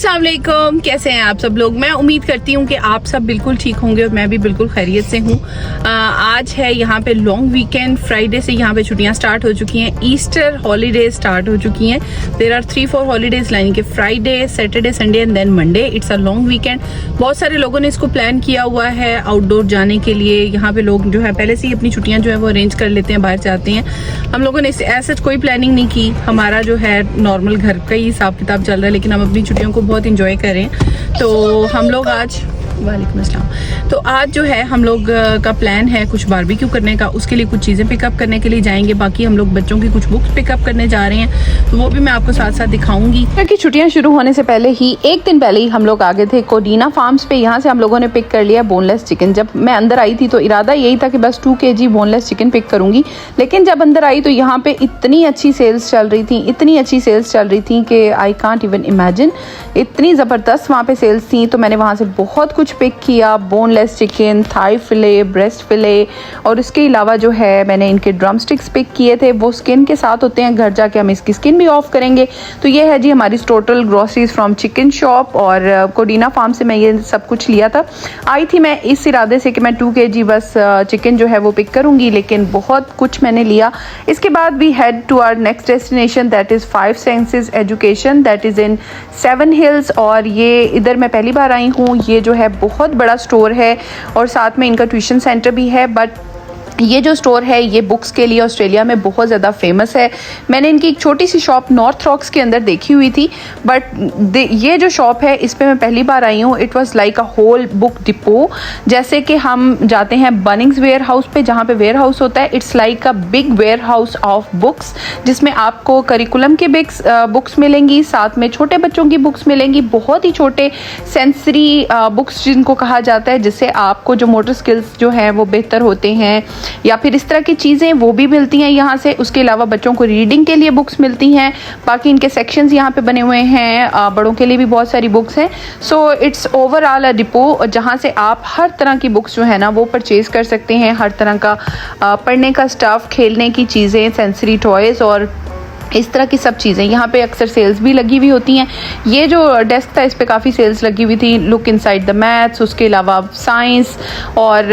अस्सलाम वालेकुम, कैसे हैं आप सब लोग। मैं उम्मीद करती हूँ कि आप सब बिल्कुल ठीक होंगे और मैं भी बिल्कुल खैरियत से हूँ। आज है यहाँ पे लॉन्ग वीकेंड, फ्राइडे से यहाँ पे छुट्टियाँ स्टार्ट हो चुकी हैं, ईस्टर हॉलीडेज स्टार्ट हो चुकी हैं। देयर आर 3-4 हॉलीडेज लाइन के Friday, Saturday, Sunday and then Monday. It's a long weekend. बहुत सारे लोगों ने इसको प्लान किया हुआ है आउटडोर जाने के लिए। यहाँ पे लोग जो है पहले से ही अपनी छुट्टियाँ जो है वो अरेंज कर लेते हैं, बाहर जाते हैं। हम लोगों ने ऐसे कोई प्लानिंग नहीं की, हमारा जो है नॉर्मल घर का ही हिसाब किताब चल रहा है, लेकिन हम अपनी छुट्टियों को बहुत इंजॉय कर रहे हैं। तो हम लोग आज वालेकुम अस्सलाम। तो आज जो है हम लोग का प्लान है कुछ बारबेक्यू करने का, उसके लिए कुछ चीज़ें पिकअप करने के लिए जाएंगे। बाकी हम लोग बच्चों की कुछ बुक्स पिकअप करने जा रहे हैं, तो वो भी मैं आपको साथ साथ दिखाऊंगी। क्योंकि छुट्टियां शुरू होने से पहले ही एक दिन पहले ही हम लोग आ गए थे कोडीना फार्म्स पे। यहाँ से हम लोगों ने पिक कर लिया बोनलेस चिकन। जब मैं अंदर आई थी तो इरादा यही था कि बस 2 kg बोनलेस चिकन पिक करूंगी, लेकिन जब अंदर आई तो यहाँ पे इतनी अच्छी सेल्स चल रही थी कि आई कांट इवन इमेजिन। इतनी ज़बरदस्त वहाँ पे सेल्स थी, तो मैंने वहाँ से बहुत कुछ पिक किया। बोनलेस चिकन, थाई फिले, ब्रेस्ट फिले, और इसके अलावा जो है मैंने इनके ड्रम स्टिक्स पिक किए थे। वो स्किन के साथ होते हैं, घर जाके हम इसकी स्किन भी ऑफ करेंगे। तो ये है जी हमारी total groceries from chicken shop, और कोडीना फार्म से मैं ये सब कुछ लिया था। आई थी मैं इस इरादे से कि मैं 2 kg बस चिकन जो है वो पिक करूँगी, लेकिन बहुत कुछ मैंने लिया। इसके बाद we head to our next destination, that is 5 Senses Education, that is in 7 Hills. और ये इधर मैं पहली बार आई हूँ। ये जो है बहुत बड़ा स्टोर है और साथ में इनका ट्यूशन सेंटर भी है। बट ये जो स्टोर है ये बुक्स के लिए ऑस्ट्रेलिया में बहुत ज़्यादा फेमस है। मैंने इनकी एक छोटी सी शॉप नॉर्थ रॉक्स के अंदर देखी हुई थी, बट ये जो शॉप है इस पे मैं पहली बार आई हूँ। It was like a whole book depot, जैसे कि हम जाते हैं बनिंग्स वेयर हाउस पे जहाँ पे वेयर हाउस होता है। It's like a big warehouse of books, जिसमें आपको करिकुलम के बुक्स मिलेंगी, साथ में छोटे बच्चों की बुक्स मिलेंगी, बहुत ही छोटे सेंसरी बुक्स जिनको कहा जाता है, जिससे आपको जो मोटर स्किल्स जो हैं वो बेहतर होते हैं, या फिर इस तरह की चीज़ें वो भी मिलती हैं यहाँ से। उसके अलावा बच्चों को रीडिंग के लिए बुक्स मिलती हैं। बाकी इनके सेक्शंस यहाँ पे बने हुए हैं, बड़ों के लिए भी बहुत सारी बुक्स हैं। So it's overall a depot जहाँ से आप हर तरह की बुक्स जो है ना वो परचेज कर सकते हैं। हर तरह का पढ़ने का स्टफ, खेलने की चीज़ें, सेंसरी टॉयज़ और इस तरह की सब चीज़ें। यहाँ पे अक्सर सेल्स भी लगी हुई होती हैं। ये जो डेस्क था इस पे काफ़ी सेल्स लगी हुई थी। लुक इनसाइड द मैथ्स, उसके अलावा साइंस और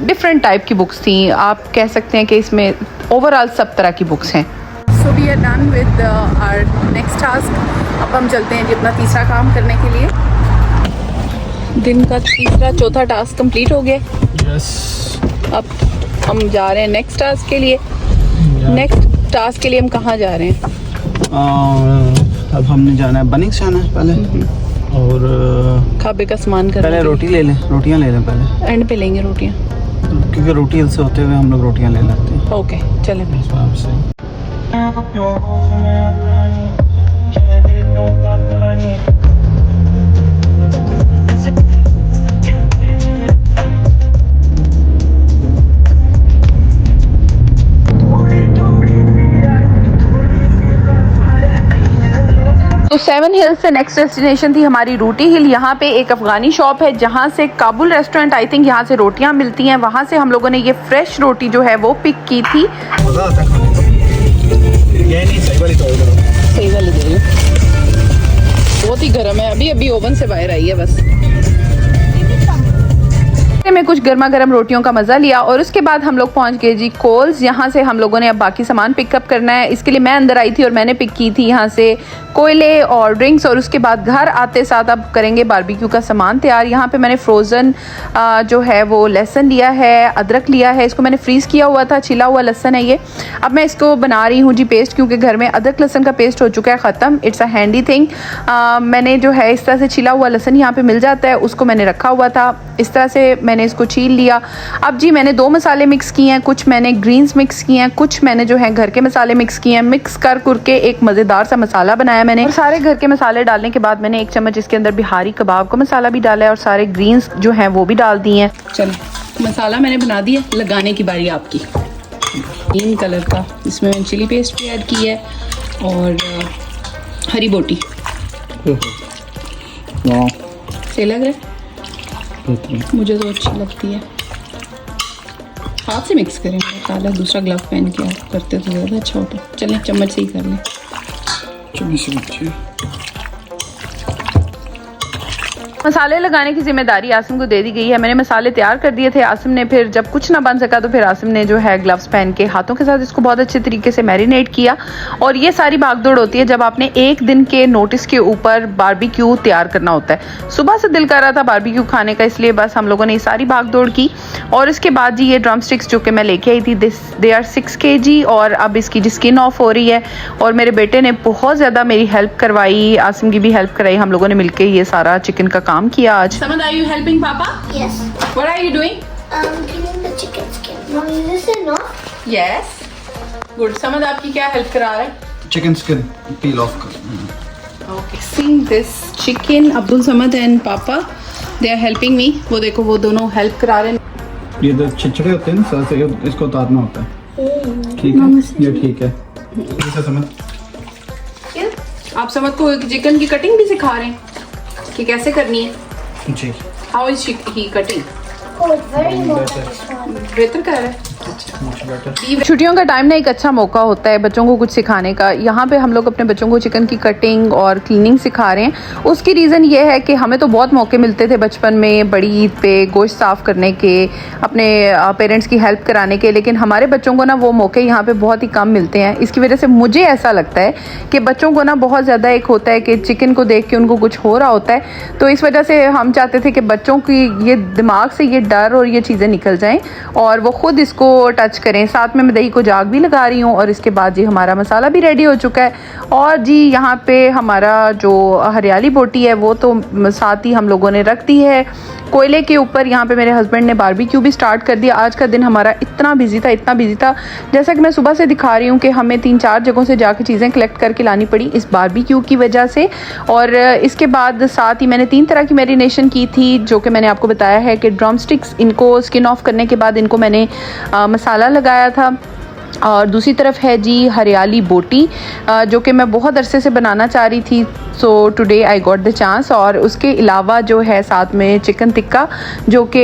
डिफरेंट टाइप की बुक्स थी। आप कह सकते हैं कि इसमें ओवरऑल सब तरह की बुक्स हैं। So we are done with our next task. अब हम चलते हैं जी अपना तीसरा काम करने के लिए। दिन का चौथा टास्क कंप्लीट हो गया। Yes. अब हम जा रहे हैं नेक्स्ट टास्क के लिए। नेक्स्ट टास्क के लिए हम कहाँ जा रहे हैं? अब हमने जाना है बनिंग्स जाना है पहले, और खाबे का सामान करना। पहले रोटियां ले लें पहले। एंड पे लेंगे रोटियां, क्योंकि रोटी हिल से होते हुए हम लोग रोटियां ले लेते हैं। ओके चलें। तो 7 हिल्स से नेक्स्ट डेस्टिनेशन थी हमारी रूटी हिल। यहाँ पे एक अफगानी शॉप है जहाँ से काबुल रेस्टोरेंट, आई थिंक यहाँ से रोटियाँ मिलती हैं। वहाँ से हम लोगों ने ये फ्रेश रोटी जो है वो पिक की थी। सही वाली दे रही हूँ, बहुत ही गर्म है, अभी अभी ओवन से बाहर आई है बस। में कुछ गर्मा गर्म रोटियों का मज़ा लिया और उसके बाद हम लोग पहुंच गए जी कोल्स। यहाँ से हम लोगों ने अब बाकी सामान पिकअप करना है। इसके लिए मैं अंदर आई थी और मैंने पिक की थी यहाँ से कोयले और ड्रिंक्स, और उसके बाद घर आते साथ अब करेंगे बारबेक्यू का सामान तैयार। यहाँ पे मैंने फ्रोज़न जो है वो लहसुन लिया है, अदरक लिया है, इसको मैंने फ्रीज़ किया हुआ था, छिला हुआ लहसुन है ये। अब मैं इसको बना रही हूँ जी पेस्ट, क्योंकि घर में अदरक लहसुन का पेस्ट हो चुका है ख़त्म। It's a handy thing. मैंने जो है इस तरह से छिला हुआ लहसुन यहाँ पर मिल जाता है, उसको मैंने रखा हुआ था। इस तरह से मैंने इसको छील लिया। अब जी मैंने 2 मसाले मिक्स किए हैं, कुछ मैंने ग्रीन्स मिक्स किए हैं, कुछ मैंने जो है घर के मसाले मिक्स किए हैं। मिक्स करके एक मज़ेदार सा मसाला बनाया मैंने। और सारे घर के मसाले डालने के बाद मैंने 1 चम्मच इसके अंदर बिहारी कबाब का मसाला भी डाला है और सारे ग्रीन्स जो हैं वो भी डाल दिए हैं। चलो मसाला मैंने बना दिया, लगाने की बारी आपकी। ग्रीन कलर का इसमें मैंने चिली पेस्ट भी ऐड की है और हरी बोटी। सही लग रहा है? मुझे तो अच्छी लगती है। हाथ से मिक्स करें, काला दूसरा ग्लव पहन के आप करते तो ज़्यादा अच्छा होता। चलें चम्मच से ही कर लें। चम्मच से मसाले लगाने की जिम्मेदारी आसिम को दे दी गई है। मैंने मसाले तैयार कर दिए थे। आसिम ने फिर जब कुछ ना बन सका तो फिर आसिम ने जो है ग्लव्स पहन के हाथों के साथ इसको बहुत अच्छे तरीके से मैरिनेट किया। और ये सारी भागदौड़ होती है जब आपने एक दिन के नोटिस के ऊपर बारबेक्यू तैयार करना होता है। सुबह से दिल कर रहा था बारबेक्यू खाने का, इसलिए बस हम लोगों ने ये सारी भागदौड़ की। और इसके बाद जी ये ड्रम स्टिक्स जो कि मैं लेके आई थी, दे आर 6 kg, और अब इसकी स्किन ऑफ हो रही है। और मेरे बेटे ने बहुत ज़्यादा मेरी हेल्प करवाई, आसिम की भी हेल्प कराई। हम लोगों ने मिलकर ये सारा चिकन का काम किया आज। Samad, are you helping Papa? Yes. What are you doing? Cleaning the chicken skin. Mommy, is this enough? Yes. Good. Samad आपकी क्या हेल्प करा रहा है? चिकन स्किन पील ऑफ कर। Okay. Seeing this chicken, Abdul Samad and Papa, they are helping me. वो देखो वो दोनों हेल्प करा रहे हैं। ये तो छिछड़े होते हैं ना, सर से इसको उतारना होता है। ठीक है, ये ठीक है। इसे समझ। आप समद को चिकन की कटिंग भी सिखा रहे हैं कि कैसे करनी है? जी। How is he cutting? Oh, it's very much this one. बेहतर कर रहा है। much better. छुट्टियों का टाइम ना एक अच्छा मौका होता है बच्चों को कुछ सिखाने का। यहाँ पे हम लोग अपने बच्चों को चिकन की कटिंग और क्लीनिंग सिखा रहे हैं। उसकी रीज़न ये है कि हमें तो बहुत मौके मिलते थे बचपन में, बड़ी ईद पे गोश्त साफ़ करने के, अपने पेरेंट्स की हेल्प कराने के, लेकिन हमारे बच्चों को ना वो मौके यहाँ पे बहुत ही कम मिलते हैं। इसकी वजह से मुझे ऐसा लगता है कि बच्चों को ना बहुत ज़्यादा एक होता है कि चिकन को देख के उनको कुछ हो रहा होता है। तो इस वजह से हम चाहते थे कि बच्चों की ये दिमाग से ये डर और ये चीज़ें निकल जाएँ और वो ख़ुद इसको टच करें। साथ में मैं दही को जाग भी लगा रही हूँ। और इसके बाद जी हमारा मसाला भी रेडी हो चुका है। और जी यहाँ पे हमारा जो हरियाली बोटी है वो तो साथ ही हम लोगों ने रख दी है कोयले के ऊपर। यहाँ पे मेरे हस्बैंड ने बारबेक्यू भी स्टार्ट कर दिया। आज का दिन हमारा इतना बिजी था, जैसा कि मैं सुबह से दिखा रही हूँ कि हमें 3-4 जगहों से जाके चीज़ें कलेक्ट करके लानी पड़ी इस बारबेक्यू की वजह से। और इसके बाद साथ ही मैंने 3 तरह की मैरिनेशन की थी, जो कि मैंने आपको बताया है कि ड्रम स्टिक्स, इनको स्किन ऑफ करने के बाद इनको मैंने मसाला लगाया था। और दूसरी तरफ है जी हरियाली बोटी, जो कि मैं बहुत अरसे से बनाना चाह रही थी। So today I got the chance. और उसके अलावा जो है साथ में चिकन टिक्का, जो कि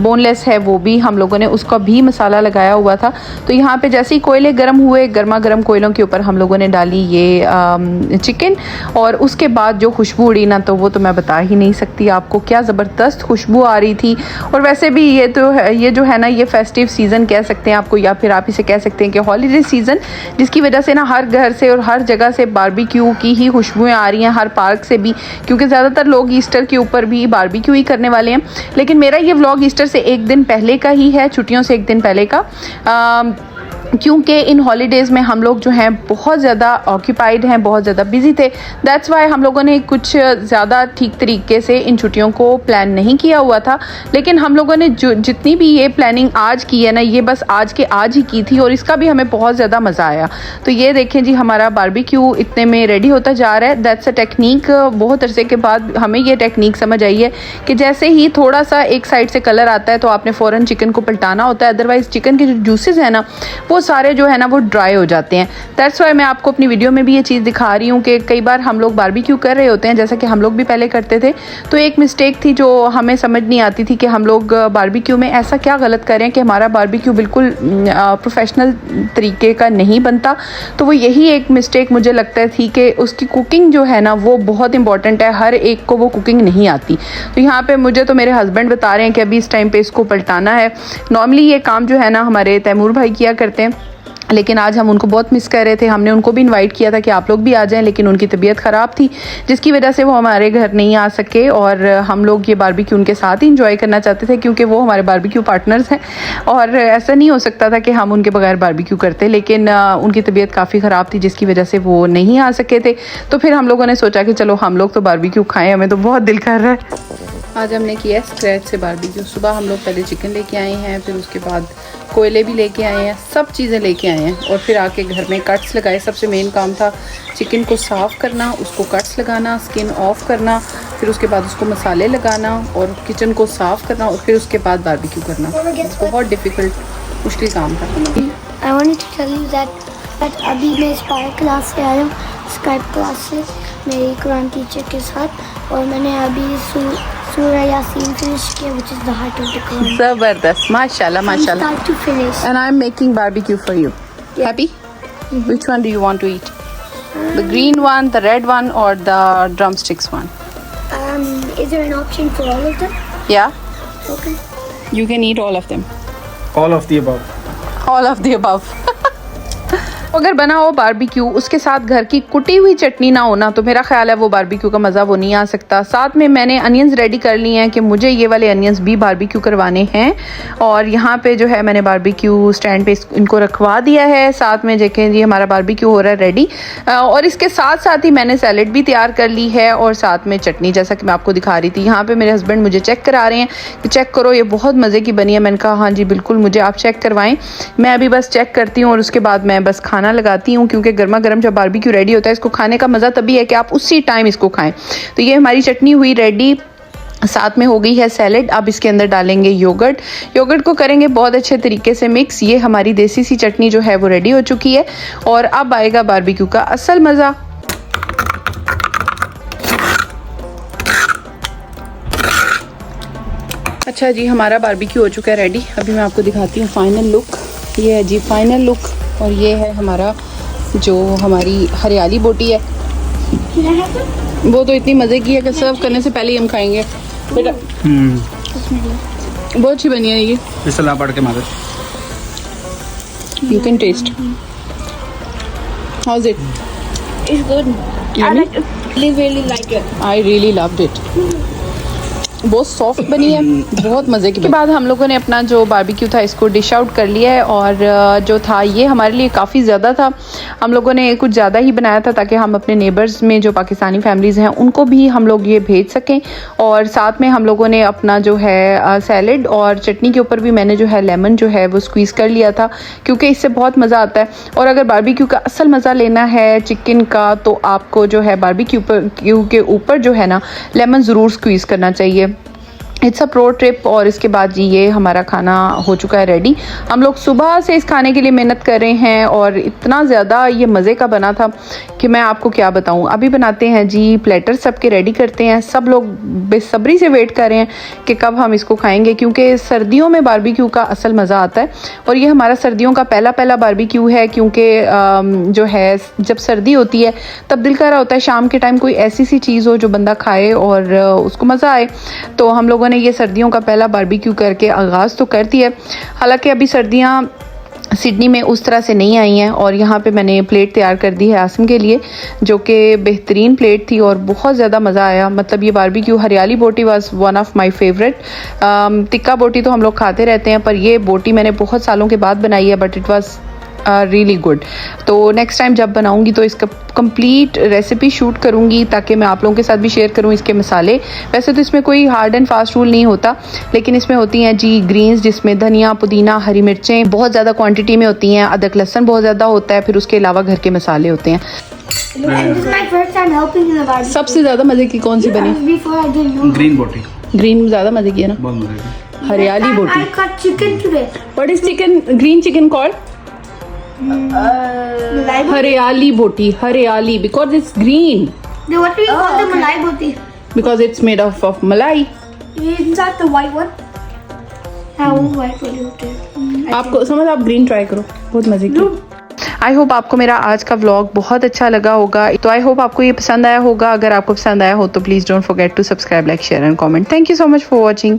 बोनलेस है, वो भी हम लोगों ने उसका भी मसाला लगाया हुआ था। तो यहाँ पे जैसे ही कोयले गर्म हुए, गर्मा गर्म कोयलों के ऊपर हम लोगों ने डाली ये चिकन। और उसके बाद जो खुशबू उड़ी ना, तो वो तो मैं बता ही नहीं सकती आपको, क्या ज़बरदस्त खुशबू आ रही थी। और वैसे भी ये तो है, ये जो है ना, ये फेस्टिव सीज़न कह सकते हैं आपको, या फिर आप इसे कह सकते हैं कि हॉलीडे सीज़न, जिसकी वजह से ना हर घर से और हर जगह से बारबेक्यू की ही खुशबुएं आ रही हैं, हर पार्क से भी, क्योंकि ज़्यादातर लोग ईस्टर के ऊपर भी बारबेक्यू ही करने वाले हैं। लेकिन मेरा ये व्लॉग ईस्टर से एक दिन पहले का ही है, छुट्टियों से एक दिन पहले का, क्योंकि इन हॉलीडेज़ में हम लोग जो हैं बहुत ज़्यादा ऑक्यूपाइड हैं, बहुत ज़्यादा बिजी थे। दैट्स वाई हम लोगों ने कुछ ज़्यादा ठीक तरीके से इन छुट्टियों को प्लान नहीं किया हुआ था। लेकिन हम लोगों ने जो जितनी भी ये प्लानिंग आज की है ना, ये बस आज के आज ही की थी और इसका भी हमें बहुत ज़्यादा मज़ा आया। तो ये देखें जी, हमारा बारबेक्यू इतने में रेडी होता जा रहा है। That's a technique. बहुत अरसे के बाद हमें ये टेक्निक समझ आई है कि जैसे ही थोड़ा सा एक साइड से कलर आता है तो आपने फ़ौरन चिकन को पलटाना होता है, अदरवाइज़ चिकन के जो जूसेस हैं ना, वो सारे जो है ना वो ड्राई हो जाते हैं। दैट्स वाई मैं आपको अपनी वीडियो में भी ये चीज़ दिखा रही हूँ कि कई बार हम लोग बारबेक्यू कर रहे होते हैं, जैसा कि हम लोग भी पहले करते थे। तो एक मिस्टेक थी जो हमें समझ नहीं आती थी कि हम लोग बारबेक्यू में ऐसा क्या गलत कर रहे हैं कि हमारा बारबेक्यू बिल्कुल प्रोफेशनल तरीके का नहीं बनता। तो वो यही एक मिस्टेक मुझे लगता थी कि उसकी कुकिंग जो है ना वो बहुत इंपॉर्टेंट है, हर एक को वो कुकिंग नहीं आती। तो यहाँ पे मुझे तो मेरे हस्बैंड बता रहे हैं कि अभी इस टाइम पे इसको पलटाना है। नॉर्मली ये काम जो है ना हमारे तैमूर भाई किया करते हैं, लेकिन आज हम उनको बहुत मिस कर रहे थे। हमने उनको भी इनवाइट किया था कि आप लोग भी आ जाएं, लेकिन उनकी तबीयत ख़राब थी, जिसकी वजह से वो हमारे घर नहीं आ सके। और हम लोग ये बारबेक्यू उनके साथ ही इंजॉय करना चाहते थे, क्योंकि वो हमारे बारबेक्यू पार्टनर्स हैं और ऐसा नहीं हो सकता था कि हम उनके बगैर बारबेक्यू करते। लेकिन उनकी तबीयत काफ़ी ख़राब थी, जिसकी वजह से वो नहीं आ सके थे। तो फिर हम लोगों ने सोचा कि चलो हम लोग तो बारबेक्यू खाएँ, हमें तो बहुत दिल कर रहा है। आज हमने किया स्क्रैच से बारबेक्यू। सुबह हम लोग पहले चिकन लेके आए हैं, फिर उसके बाद कोयले भी लेके आए हैं, सब चीज़ें लेके आए हैं और फिर आके घर में कट्स लगाए। सबसे मेन काम था चिकन को साफ़ करना, उसको कट्स लगाना, स्किन ऑफ करना, फिर उसके बाद उसको मसाले लगाना और किचन को साफ़ करना और फिर उसके बाद बारबेक्यू करना। बहुत डिफ़िकल्ट, मुश्किल काम था। I wanted to tell you that अभी मैं स्पाइक क्लास से आया हूँ, स्काइप क्लास से मेरी कुरान टीचर के साथ, और मैंने अभी सूरह यासीन फिनिश किया, which is the heart of the Quran. ज़बरदस्त, माशाल्लाह माशाल्लाह। Start to finish. And I'm making barbecue for you. Yeah. Happy? Which one do you want to eat? The green one, the red one, or the drumsticks one? is there an option for all of them? Yeah, Okay. you can eat all of them. All of the above. All of the above. अगर बना हो barbecue, उसके साथ घर की कुटी हुई चटनी ना होना, तो मेरा ख्याल है वो बारबेक्यू का मज़ा वो नहीं आ सकता। साथ में मैंने अनियंस रेडी कर लिए हैं कि मुझे ये वाले अनियंस भी बारबेक्यू करवाने हैं। और यहाँ पे जो है मैंने बारबेक्यू स्टैंड पे इनको रखवा दिया है। साथ में देखें जी हमारा बारबेक्यू हो रहा है रेडी। और इसके साथ साथ ही मैंने सैलेड भी तैयार कर ली है और साथ में चटनी, जैसा कि मैं आपको दिखा रही थी। यहाँ पर मेरे हस्बैंड मुझे चेक करा रहे हैं कि चेक करो ये बहुत मज़े की बनी है। मैंने कहा हाँ जी बिल्कुल, मुझे आप चेक करवाएं। मैं अभी बस चेक करती हूँ और उसके बाद मैं बस खाना लगाती हूँ, क्योंकि गर्मा गर्म जब बारबेक्यू रेडी होता है इसको खाने का मज़ा तभी है कि आप उसी टाइम इसको खाएं। तो ये हमारी चटनी हुई रेडी, साथ में हो गई है सैलेड। अब इसके अंदर डालेंगे योगर्ट। योगर्ट को करेंगे बहुत अच्छे तरीके से मिक्स। ये हमारी देसी सी चटनी जो है वो रेडी हो चुकी है और अब आएगा बारबेक्यू का असल मज़ा। अच्छा जी, हमारा बारबेक्यू हो चुका है रेडी। अभी मैं आपको दिखाती हूँ फाइनल लुक। ये है जी फाइनल लुक और ये है हमारा जो हमारी हरियाली बोटी है। वो तो इतनी मज़े की है कि सर्व करने से पहले ही हम खाएंगे। बेटा बहुत अच्छी बनी है ये। इसला पड़ के मारे। You can taste. How's it? It's good. Yummy? Really like it. I really loved it. बहुत सॉफ्ट बनी है, बहुत मज़े की। के बाद हम लोगों ने अपना जो बारबेक्यू था इसको डिश आउट कर लिया है और जो था ये हमारे लिए काफ़ी ज़्यादा था। हम लोगों ने कुछ ज़्यादा ही बनाया था ताकि हम अपने नेबर्स में जो पाकिस्तानी फैमिलीज़ हैं उनको भी हम लोग ये भेज सकें। और साथ में हम लोगों ने अपना जो है सैलेड और चटनी के ऊपर भी मैंने जो है लेमन जो है वो स्क्वीज़ कर लिया था, क्योंकि इससे बहुत मज़ा आता है। और अगर बारबेक्यू का असल मज़ा लेना है चिकन का तो आपको जो है बारबेक्यू के ऊपर जो है ना लेमन ज़रूर स्क्वीज़ करना चाहिए। It's a pro trip. और इसके बाद जी ये हमारा खाना हो चुका है रेडी। हम लोग सुबह से इस खाने के लिए मेहनत कर रहे हैं और इतना ज़्यादा ये मज़े का बना था कि मैं आपको क्या बताऊं। अभी बनाते हैं जी प्लेटर, सबके रेडी करते हैं। सब लोग बेसब्री से वेट कर रहे हैं कि कब हम इसको खाएंगे, क्योंकि सर्दियों में बारबेक्यू का असल मज़ा आता है। और ये हमारा सर्दियों का पहला बारबेक्यू है, क्योंकि जो है जब सर्दी होती है तब दिल कर रहा होता है शाम के टाइम कोई ऐसी सी चीज़ हो जो बंदा खाए और उसको मज़ा आए। तो हम लोगों ने ये सर्दियों का पहला बारबेक्यू करके आगाज़ तो कर दिया। हालांकि अभी सर्दियाँ सिडनी में उस तरह से नहीं आई हैं। और यहाँ पे मैंने प्लेट तैयार कर दी है आसिम के लिए, जो कि बेहतरीन प्लेट थी और बहुत ज़्यादा मज़ा आया। मतलब ये बारबेक्यू हरियाली बोटी was one of my favourite. Tikka बोटी तो हम लोग खाते रहते हैं, पर ये बोटी मैंने बहुत सालों के बाद बनाई है, but it was really good. तो नेक्स्ट टाइम जब बनाऊंगी तो इसका कंप्लीट रेसिपी शूट करूंगी ताकि मैं आप लोगों के साथ भी शेयर करूं इसके मसाले। वैसे तो इसमें कोई हार्ड एंड फास्ट रूल नहीं होता, लेकिन इसमें होती हैं जी ग्रीन्स, जिसमें धनिया, पुदीना, हरी मिर्चें बहुत ज़्यादा क्वांटिटी में होती हैं, अदरक लहसुन बहुत ज़्यादा होता है, फिर उसके अलावा घर के मसाले होते हैं। This is my first time helping in the barbecue. सबसे ज़्यादा मज़े की कौन सी बनी? Before I did you. Green बोटी ग्रीन ज़्यादा मज़े की है ना, बहुत मजे की। हरियाली I बोटी। cut chicken today. What is chicken, green chicken called? Malai boti. हरियाली बोटी, हरियाली because it's green, What do you call the malai boti? Because it's made of मलाई। Is that the white one? How white will you do? आपको समझ, आप green try करो, बहुत मज़े की। आई होप आपको मेरा आज का व्लॉग बहुत अच्छा लगा होगा। तो आई होप आपको ये पसंद आया होगा। अगर आपको पसंद आया हो तो please don't forget to subscribe, like, share and comment. Thank you so much for watching.